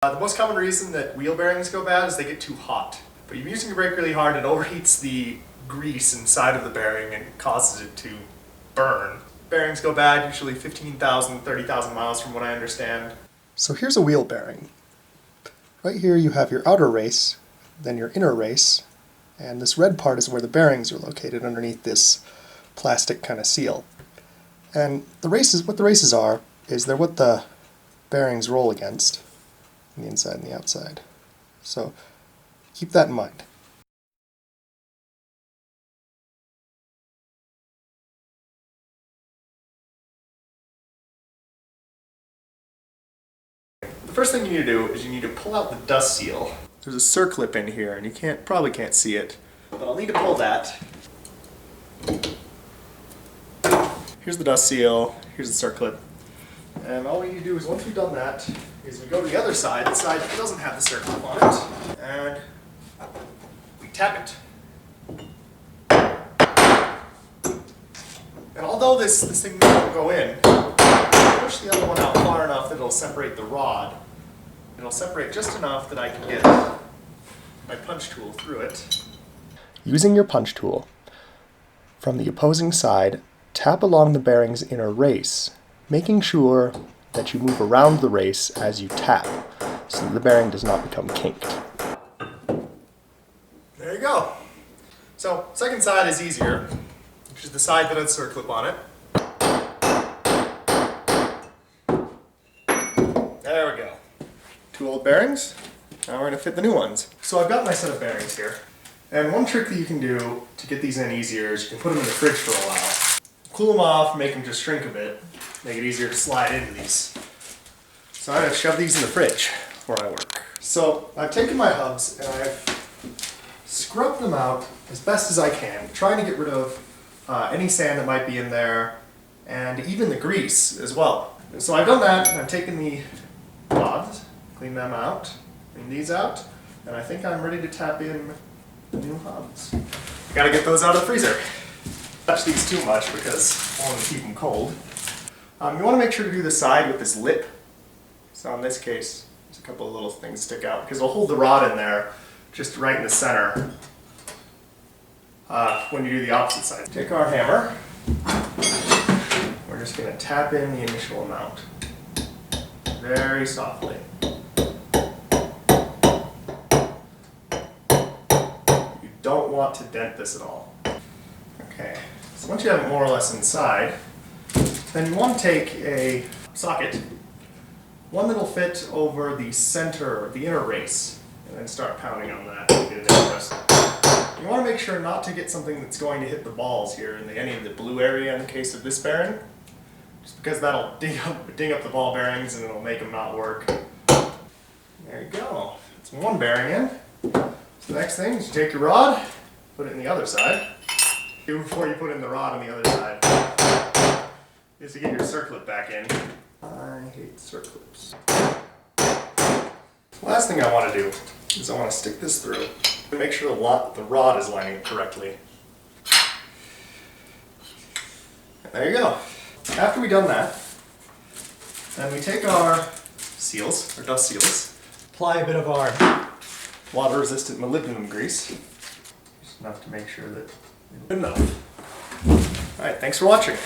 The most common reason that wheel bearings go bad is they get too hot. But if you're using the brake really hard, it overheats the grease inside of the bearing and causes it to burn. Bearings go bad usually 15,000, 30,000 miles from what I understand. So here's a wheel bearing. Right here you have your outer race, then your inner race, and this red part is where the bearings are located underneath this plastic kind of seal. And what the races are is they're what the bearings roll against, on the inside and the outside. So keep that in mind. The first thing you need to do is you need to pull out the dust seal. There's a circlip in here and you probably can't see it, but I'll need to pull that. Here's the dust seal, here's the circlip. And all we need to do is, once we've done that, is we go to the other side, the side that doesn't have the circlip on it, and we tap it. And although this thing won't go in, push the other one out far enough that it'll separate the rod. It'll separate just enough that I can get my punch tool through it. Using your punch tool, from the opposing side, tap along the bearing's inner race, making sure that you move around the race as you tap, so that the bearing does not become kinked. There you go. So, second side is easier, which is the side that has circlip on it. There we go. Two old bearings. Now we're going to fit the new ones. So I've got my set of bearings here. And one trick that you can do to get these in easier is you can put them in the fridge for a while. Cool them off, make them just shrink a bit, make it easier to slide into these. So I'm going to shove these in the fridge where I work. So I've taken my hubs and I've scrubbed them out as best as I can, trying to get rid of any sand that might be in there and even the grease as well. So I've done that and I've taken the rods, cleaned them out, cleaned these out, and I think I'm ready to tap in the new hubs. Gotta get those out of the freezer. Touch these too much because I want to keep them cold. You want to make sure to do the side with this lip. So in this case, there's a couple of little things stick out because it'll hold the rod in there just right in the center when you do the opposite side. Take our hammer. We're just going to tap in the initial amount very softly. You don't want to dent this at all. Okay, so once you have it more or less inside, then you want to take a socket, one that'll fit over the center, the inner race, and then start pounding on that to get it interest. You want to make sure not to get something that's going to hit the balls here in any of the blue area in the case of this bearing, just because that'll ding up the ball bearings and it'll make them not work. There you go. It's one bearing in. So the next thing is you take your rod, put it in the other side. Before you put in the rod on the other side is to get your circlip back in. I hate circlips. Last thing I want to do is I want to stick this through and make sure the rod is lining correctly. And there you go. After we've done that, then we take our seals, our dust seals, apply a bit of our water-resistant molybdenum grease, just enough to make sure that good enough. Alright, thanks for watching.